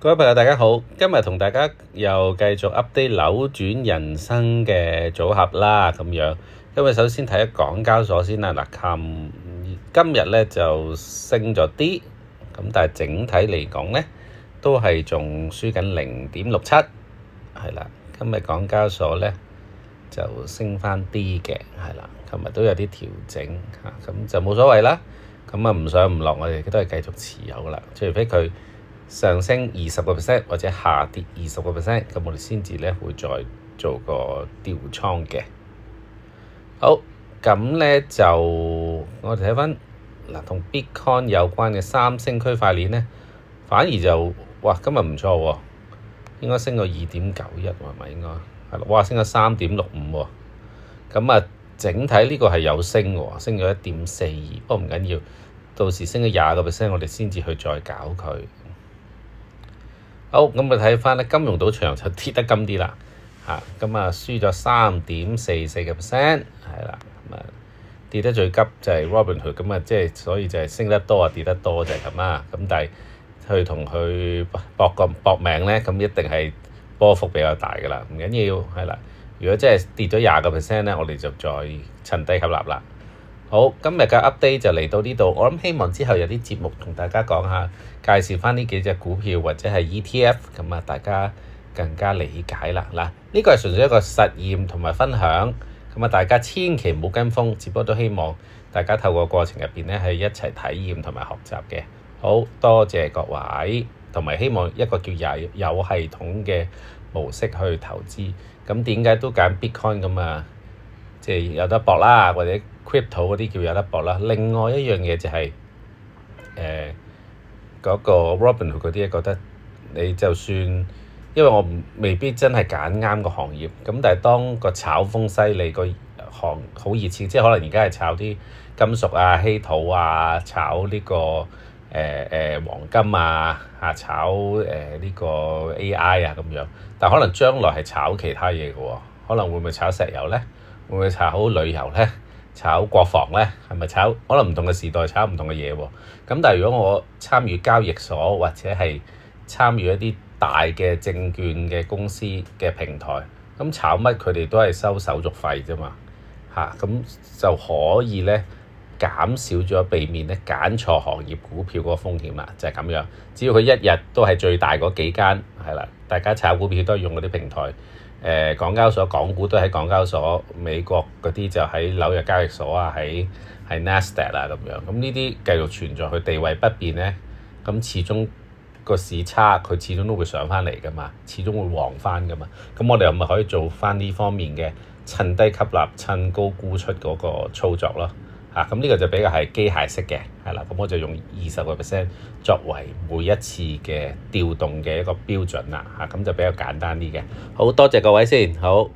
各位朋友大家好，今日同大家又繼續 update 扭轉人生嘅組合啦，咁樣。因為首先睇下港交所先啦，今日咧就升咗啲，咁但係整體嚟講咧都係仲輸緊0.67，係啦。今日港交所咧就升翻啲嘅，係啦。琴日都有啲調整嚇，咁就冇所謂啦。咁啊唔上唔落，我哋都係繼續持有啦，除非佢上升20%或者下跌20%，咁我哋先至咧會再做個調倉嘅。好，咁咧就我哋睇翻嗱，同 Bitcoin 有關嘅三星區塊鏈咧，反而就哇今日唔錯喎，應該升到2.91係咪應該係咯？哇，升咗3.65喎。咁啊，整體呢個係有升喎，升咗1.42，不過唔緊要，到時升咗20%，我哋先至去再搞佢。好，咁我睇翻咧，金融賭場就跌得金啲啦，咁啊輸咗3.44%，係啦，咁啊跌得最急就係 Robinhood，咁啊即係所以就係升得多啊跌得多就係咁啦，咁但係去同佢搏命咧，咁一定係波幅比較大噶啦，唔緊要，係啦，如果真係跌咗20%咧，我哋就再趁低吸納啦。好，今日嘅 update 就嚟到呢度。我諗希望之後有啲節目同大家講下，介紹翻呢幾隻股票或者係 ETF， 咁啊大家更加理解啦。嗱，呢個係純粹一個實驗同埋分享，咁啊大家千祈唔好跟風，只不過都希望大家透過過程入邊咧係一齊體驗同埋學習嘅。好多謝各位，同埋希望一個叫有系統嘅模式去投資。咁點解都揀 Bitcoin 咁啊？即係有得搏啦，或者 crypto 嗰啲叫有得搏啦。另外一樣嘢就係嗰個 Robinhood 嗰啲，覺得你就算因為我未必真係揀啱個行業，咁但係當個炒風犀利，個行好熱切，即係可能而家係炒啲金屬啊、稀土啊，炒呢個黃金啊，炒呢個 AI 啊咁樣，但可能將來係炒其他嘢嘅喎，可能會唔會炒石油咧？會唔會炒旅遊咧？炒國防咧？係咪炒可能唔同嘅時代炒唔同嘅嘢喎？咁但係如果我參與交易所或者係參與一啲大嘅證券嘅公司嘅平台，咁炒乜佢哋都係收手續費啫嘛，咁就可以咧減少咗避免咧揀錯行業股票嗰個風險啦，就係咁樣。只要佢一日都係最大嗰幾間係啦，大家炒股票都係用嗰啲平台。港交所港股都喺港交所，美國嗰啲就喺紐約交易所啊，喺Nasdaq 啊咁樣。咁呢啲繼續存在，佢地位不變咧，咁始終個市差，佢始終都會上翻嚟噶嘛，始終會旺翻噶嘛。咁我哋又咪可以做翻呢方面嘅趁低吸納、趁高沽出嗰個操作咯。咁呢個就比較係機械式嘅，係啦。咁我就用20% 作為每一次嘅調動嘅一個標準啦。咁就比較簡單啲嘅。好多謝各位先，好。